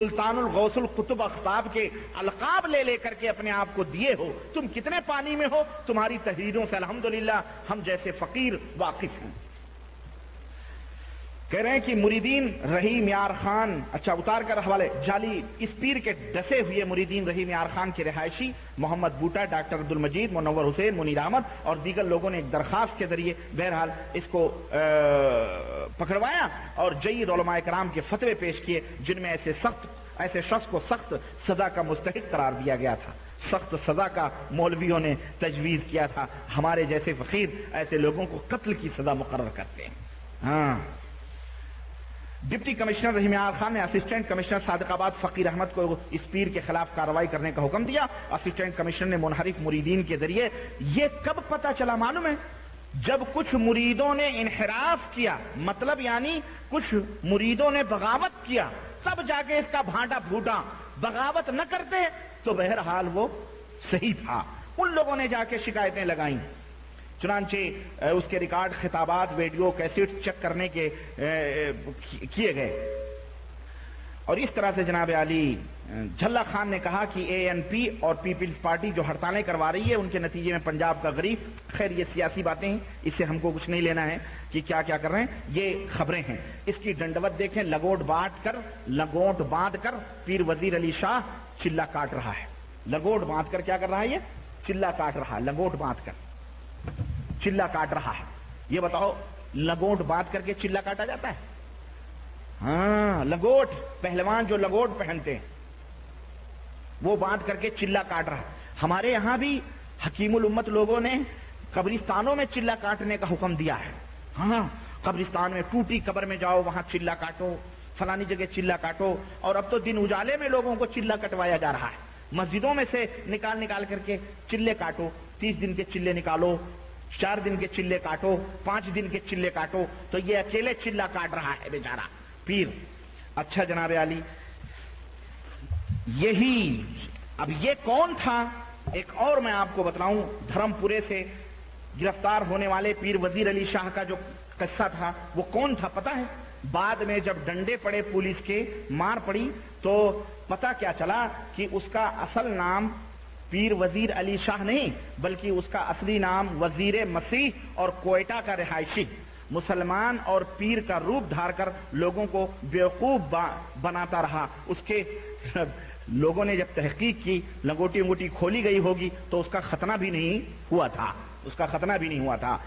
سلطان الغوث القطب اختاب کے القاب لے لے کر کے اپنے آپ کو دیے ہو، تم کتنے پانی میں ہو، تمہاری تحریروں سے الحمدللہ ہم جیسے فقیر واقف ہیں۔ کہہ رہے ہیں کہ مریدین رحیم یار خان، اچھا اتار کر حوالے، جعلی اس پیر کے ڈسے ہوئے مریدین رحیم یار خان کے رہائشی محمد بوٹا، ڈاکٹر عبد المجید، منور حسین، منیر احمد اور دیگر لوگوں نے ایک درخواست کے ذریعے بہرحال اس کو پکڑوایا اور جید علماء کرام کے فتوے پیش کیے، جن میں ایسے شخص کو سخت سزا کا مستحق قرار دیا گیا تھا، سخت سزا کا مولویوں نے تجویز کیا تھا۔ ہمارے جیسے فقیر ایسے لوگوں کو قتل کی سزا مقرر کرتے ہیں۔ ہاں، ڈپٹی کمشنر رحیم یار خان نے اسسٹنٹ کمشنر صادق آباد فقیر احمد کو اس پیر کے خلاف کارروائی کرنے کا حکم دیا۔ اسسٹنٹ کمشنر نے منحرف مریدین کے ذریعے، یہ کب پتہ چلا معلوم ہے؟ جب کچھ مریدوں نے انحراف کیا، مطلب یعنی کچھ مریدوں نے بغاوت کیا، تب جا کے اس کا بھانڈا پھوٹا۔ بغاوت نہ کرتے تو بہرحال وہ صحیح تھا، ان لوگوں نے جا کے شکایتیں لگائیں۔ چنانچہ اس کے ریکارڈ، خطابات، ویڈیو کیسٹ چیک کرنے کے کیے گئے، اور اس طرح سے جناب علی جھلا خان نے کہا کہ اے این پی اور پیپلز پارٹی جو ہڑتالیں کروا رہی ہے، ان کے نتیجے میں پنجاب کا غریب، خیر یہ سیاسی باتیں ہیں، اس سے ہم کو کچھ نہیں لینا ہے کہ کیا کیا کر رہے ہیں، یہ خبریں ہیں۔ اس کی ڈنڈوت دیکھیں، لگوٹ باندھ کر پیر وزیر علی شاہ چلا کاٹ رہا ہے۔ لگوٹ باندھ کر کیا کر رہا ہے؟ یہ چلا کاٹ رہا ہے، لگوٹ باندھ کر چلا کاٹ رہا ہے۔ یہ بتاؤ، لگوٹ باندھ کر کے چلا کاٹا جاتا ہے؟ ہاں، لگوٹ، پہلوان جو لگوٹ پہنتے ہیں وہ باندھ کر کے چلا کاٹ رہا ہے۔ ہمارے یہاں بھی حکیم الامت لوگوں نے قبرستانوں میں چلا کاٹنے کا حکم دیا ہے۔ ہاں، قبرستان میں ٹوٹی قبر میں جاؤ، وہاں چلا کاٹو، فلانی جگہ چلا کاٹو، اور اب تو دن اجالے میں لوگوں کو چلا کٹوایا جا رہا ہے۔ مسجدوں میں سے نکال کر کے چلے کاٹو، 30 دن کے چلے نکالو، 4 دن کے چلے کاٹو، 5 دن کے چلے کاٹو، تو یہ اکیلے چلا کاٹ رہا ہے بیچارہ پیر۔ اچھا جناب علی، یہی اب یہ کون تھا؟ ایک اور میں آپ کو بتلاؤں، دھرم پورے سے گرفتار ہونے والے پیر وزیر علی شاہ کا جو قصہ تھا وہ کون تھا پتہ ہے؟ بعد میں جب ڈنڈے پڑے پولیس کے، مار پڑی، تو پتہ کیا چلا کہ اس کا اصل نام پیر وزیر علی شاہ نہیں، بلکہ اس کا اصلی نام وزیر مسیح اور کوئٹہ کا رہائشی، مسلمان اور پیر کا روپ دھار کر لوگوں کو بیوقوف بناتا رہا۔ اس کے لوگوں نے جب تحقیق کی، لنگوٹی انگوٹی کھولی گئی ہوگی تو اس کا ختنہ بھی نہیں ہوا تھا،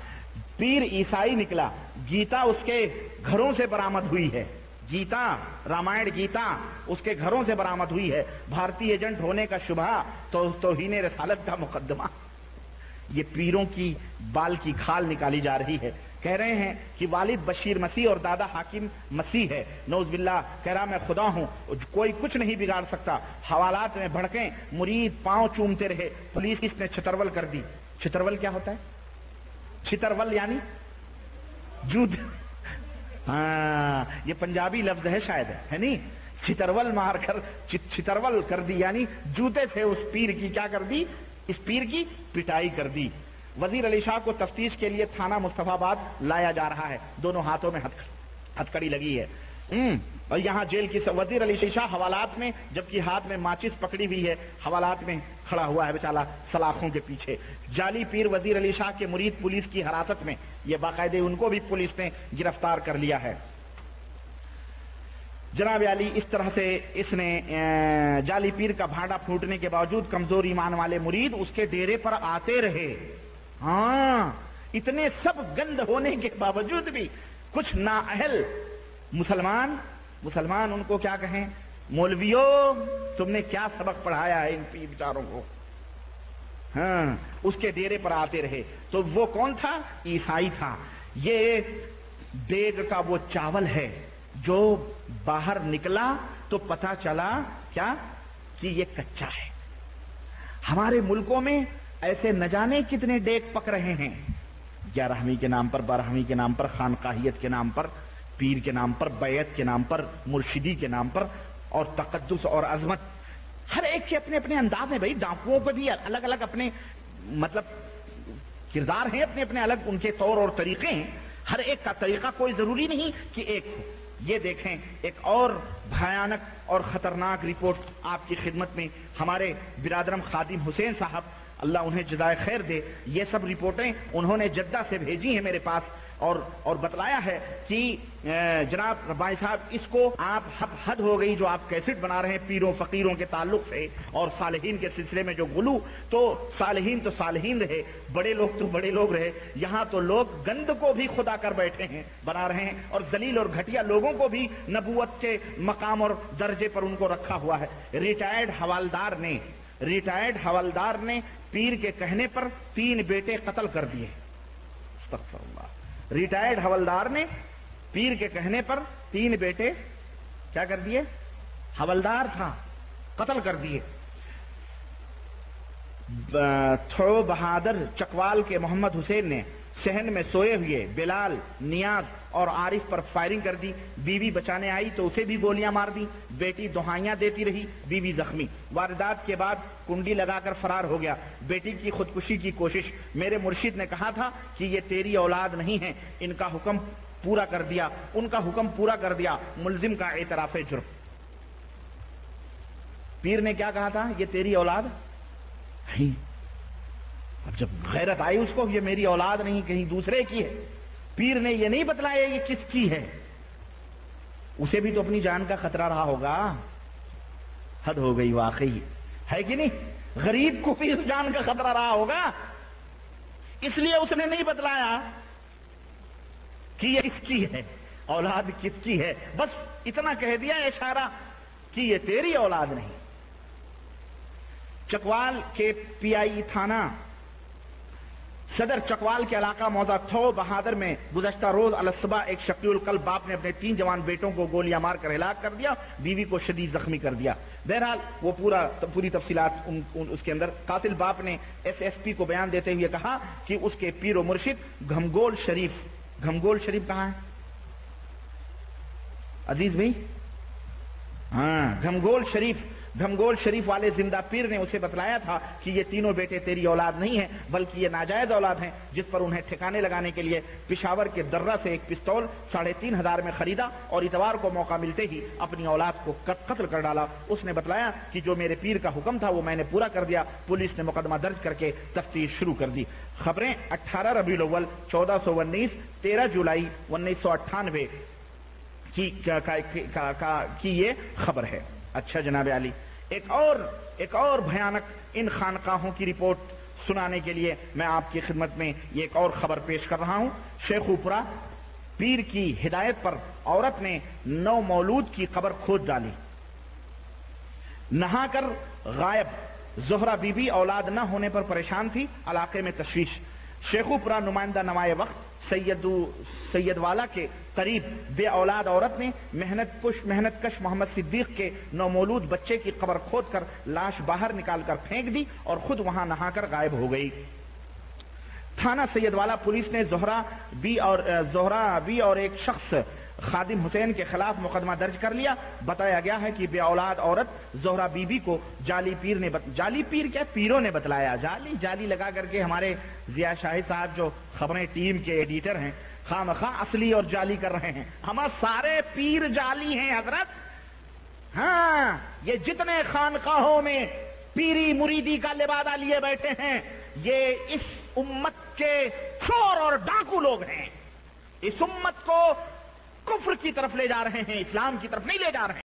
پیر عیسائی نکلا۔ گیتا اس کے گھروں سے برآمد ہوئی ہے، گیتا، رامائن گیتا اس کے گھروں سے برآمد ہوئی ہے۔ بھارتی ایجنٹ ہونے کا شبہ، تو توہین رسالت کا مقدمہ۔ یہ پیروں کی بال کی کھال نکالی جا رہی ہے۔ کہہ رہے ہیں کہ والد بشیر مسیح اور دادا حاکم مسیح ہے، نعوذ باللہ، کہہ رہا میں خدا ہوں، کوئی کچھ نہیں بگاڑ سکتا۔ حوالات میں بھڑکیں، مرید پاؤں چومتے رہے، پولیس اس نے چھترول کر دی۔ چھترول کیا ہوتا ہے؟ چھترول یعنی جوت، ہاں یہ پنجابی لفظ ہے شاید، ہے نہیں؟ چھترول مار کر چھترول کر دی، یعنی جوتے سے اس پیر کی کیا کر دی؟ اس پیر کی پٹائی کر دی۔ وزیر علی شاہ کو تفتیش کے لیے تھانہ مصطفیٰ آباد لایا جا رہا ہے، دونوں ہاتھوں میں ہتھکڑی لگی ہے۔ اور یہاں جیل کی وزیر علی شاہ حوالات میں، جبکہ ہاتھ میں ماچس پکڑی ہوئی ہے، حوالات میں کھڑا ہوا ہے بیچارہ سلاخوں کے پیچھے۔ جعلی پیر وزیر علی شاہ کے مرید پولیس کی حراست میں، یہ باقاعدہ ان کو بھی پولیس نے گرفتار کر لیا ہے۔ جناب علی اس طرح سے اس نے جعلی پیر کا بھانڈا پھوٹنے کے باوجود کمزور ایمان والے مرید اس کے ڈیرے پر آتے رہے۔ ہاں، اتنے سب گند ہونے کے باوجود بھی کچھ نااہل مسلمان ان کو کیا کہیں، مولویوں تم نے کیا سبق پڑھایا ہے ان پیر بیچاروں کو، ہاں اس کے ڈیرے پر آتے رہے۔ تو وہ کون تھا؟ عیسائی تھا۔ یہ دیگ کا وہ چاول ہے جو باہر نکلا تو پتا چلا کیا کہ یہ کچا ہے۔ ہمارے ملکوں میں ایسے نہ جانے کتنے دیگ پک رہے ہیں، 11ویں کے نام پر، 12ویں کے نام پر، خانقاہیت کے نام پر، پیر کے نام پر، بیعت کے نام پر، مرشدی کے نام پر، اور تقدس اور عظمت۔ ہر ایک کے اپنے اپنے انداز ہیں بھائی، ڈاکوؤں کو بھی الگ الگ اپنے مطلب کردار ہیں، اپنے اپنے الگ ان کے طور اور طریقے ہیں۔ ہر ایک کا طریقہ کوئی ضروری نہیں کہ ایک ہو۔ یہ دیکھیں ایک اور بھیانک اور خطرناک رپورٹ آپ کی خدمت میں. ہمارے برادرم خادم حسین صاحب اللہ انہیں جزائے خیر دے، یہ سب رپورٹیں انہوں نے جدہ سے بھیجی ہیں میرے پاس اور بتلایا ہے کہ جناب ربائی صاحب اس کو آپ حد ہو گئی جو آپ کیسٹ بنا رہے ہیں پیروں فقیروں کے تعلق سے اور صالحین کے سلسلے میں جو غلو. تو صالحین رہے، بڑے لوگ تو بڑے لوگ رہے، یہاں تو لوگ گند کو بھی خدا کر بیٹھے ہیں، بنا رہے ہیں، اور ذلیل اور گھٹیا لوگوں کو بھی نبوت کے مقام اور درجے پر ان کو رکھا ہوا ہے. ریٹائرڈ حوالدار نے پیر کے کہنے پر 3 بیٹے قتل کر دیے. استغفر اللہ. ریٹائرڈ حوالدار نے پیر کے کہنے پر 3 بیٹے کیا کر دیے؟ حوالدار تھا، قتل کر دیے. تھو بہادر چکوال کے محمد حسین نے صحن میں سوئے ہوئے بلال، نیاز اور عارف پر فائرنگ کر دی. بیوی بچانے آئی تو اسے بھی گولیاں مار دی. بیٹی دہائیاں دیتی رہی، بیوی زخمی. واردات کے بعد کنڈی لگا کر فرار ہو گیا. بیٹی کی خودکشی کی کوشش. میرے مرشد نے کہا تھا کہ یہ تیری اولاد نہیں ہے، ان کا حکم پورا کر دیا. ملزم کا اعتراف جرم. پیر نے کیا کہا تھا؟ یہ تیری اولاد نہیں. اب جب غیرت آئی اس کو، یہ میری اولاد نہیں کہیں دوسرے کی ہے. پیر نے یہ نہیں بتلایا یہ کس کی ہے. اسے بھی تو اپنی جان کا خطرہ رہا ہوگا. حد ہو گئی واقعی، ہے کہ نہیں؟ غریب کو بھی اس جان کا خطرہ رہا ہوگا، اس لیے اس نے نہیں بتلایا کہ یہ کس کی ہے، اولاد کس کی ہے. بس اتنا کہہ دیا اشارہ کہ یہ تیری اولاد نہیں. چکوال کے پی آئی تھانہ صدر چکوال کے علاقہ موضع تھو بہادر میں گزشتہ روز الصبح ایک شقی القلب باپ نے اپنے 3 جوان بیٹوں کو گولیاں مار کر ہلاک کر دیا، بیوی کو شدید زخمی کر دیا. بہرحال وہ پوری تفصیلات اس کے اندر. قاتل باپ نے ایس ایس پی کو بیان دیتے ہوئے کہا کہ اس کے پیر و مرشد گھمگول شریف کہاں ہے عزیز بھائی؟ ہاں، گھمگول شریف والے زندہ پیر نے اسے بتلایا تھا کہ یہ تینوں بیٹے تیری اولاد نہیں ہیں بلکہ یہ ناجائز اولاد ہیں، جس پر انہیں ٹھکانے لگانے کے لیے پشاور کے درہ سے ایک پستول 3,500 میں خریدا اور اتوار کو موقع ملتے ہی اپنی اولاد کو قتل کر ڈالا. اس نے بتلایا کہ جو میرے پیر کا حکم تھا وہ میں نے پورا کر دیا. پولیس نے مقدمہ درج کر کے تفتیش شروع کر دی. خبریں 18 ربیع الاول 1419 13 جولائی 1998 کی یہ خبر ہے. اچھا جناب علی، ایک اور بھیانک ان خانقاہوں کی رپورٹ سنانے کے لیے میں آپ کی خدمت میں یہ ایک اور خبر پیش کر رہا ہوں. شیخوپورہ پیر کی ہدایت پر عورت نے 9 مولود کی قبر کھود ڈالی، نہا کر غائب. زہرہ بی بی اولاد نہ ہونے پر پریشان تھی، علاقے میں تشویش. شیخوپورہ نمائندہ نمائے وقت سید والا کے قریب بے اولاد عورت نے محنت کش محمد صدیق کے 9 مولود بچے کی قبر کھود کر لاش باہر نکال کر پھینک دی اور خود وہاں نہا کر غائب ہو گئی. تھانہ سید والا پولیس نے زہرہ بی اور ایک شخص خادم حسین کے خلاف مقدمہ درج کر لیا. بتایا گیا ہے کہ بے اولاد عورت زہرہ بی بی کو جعلی پیر کیا پیروں نے بتلایا. جعلی لگا کر کے ہمارے ضیاء شاہی صاحب جو خبریں ٹیم کے ایڈیٹر ہیں خواہ اصلی اور جعلی کر رہے ہیں. ہمارے سارے پیر جعلی ہیں حضرت. ہاں، یہ جتنے خانقاہوں میں پیری مریدی کا لبادہ لیے بیٹھے ہیں یہ اس امت کے چور اور ڈاکو لوگ ہیں. اس امت کو کفر کی طرف لے جا رہے ہیں، اسلام کی طرف نہیں لے جا رہے ہیں.